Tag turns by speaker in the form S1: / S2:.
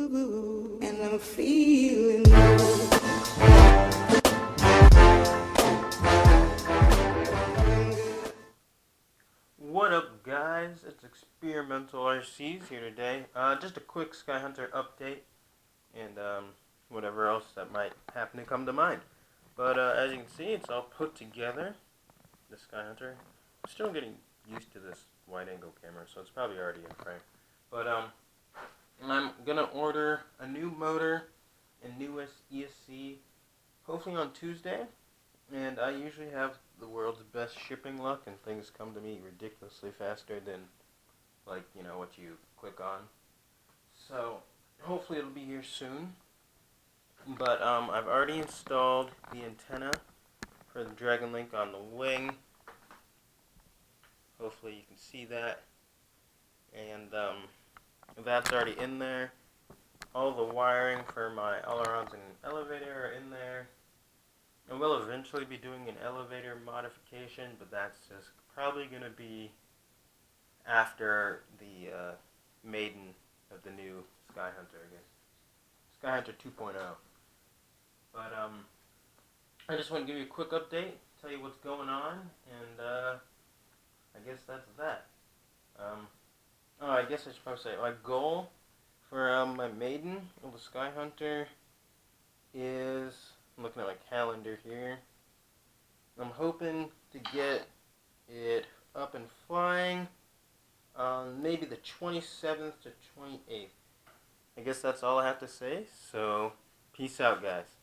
S1: And I'm feeling good.
S2: What up, guys? It's Experimental RCs here today. Just a quick Skyhunter update and whatever else that might happen to come to mind. But as you can see, it's all put together. The Skyhunter. I'm still getting used to this wide-angle camera, so it's probably already in frame. But I'm gonna order a new motor and newest ESC hopefully on Tuesday. And I usually have the world's best shipping luck, and things come to me ridiculously faster than, like, what you click on. So hopefully it'll be here soon. But I've already installed the antenna for the Dragon Link on the wing. Hopefully you can see that. And that's already in there. All the wiring for my ailerons and elevator are in there. I will eventually be doing an elevator modification, but that's just probably going to be after the maiden of the new Skyhunter, I guess. Skyhunter 2.0. But I just want to give you a quick update, tell you what's going on, and I guess that's that. I guess I should probably say my goal for my maiden of the Skyhunter is, I'm looking at my calendar here, I'm hoping to get it up and flying on maybe the 27th to 28th. I guess that's all I have to say, so peace out, guys.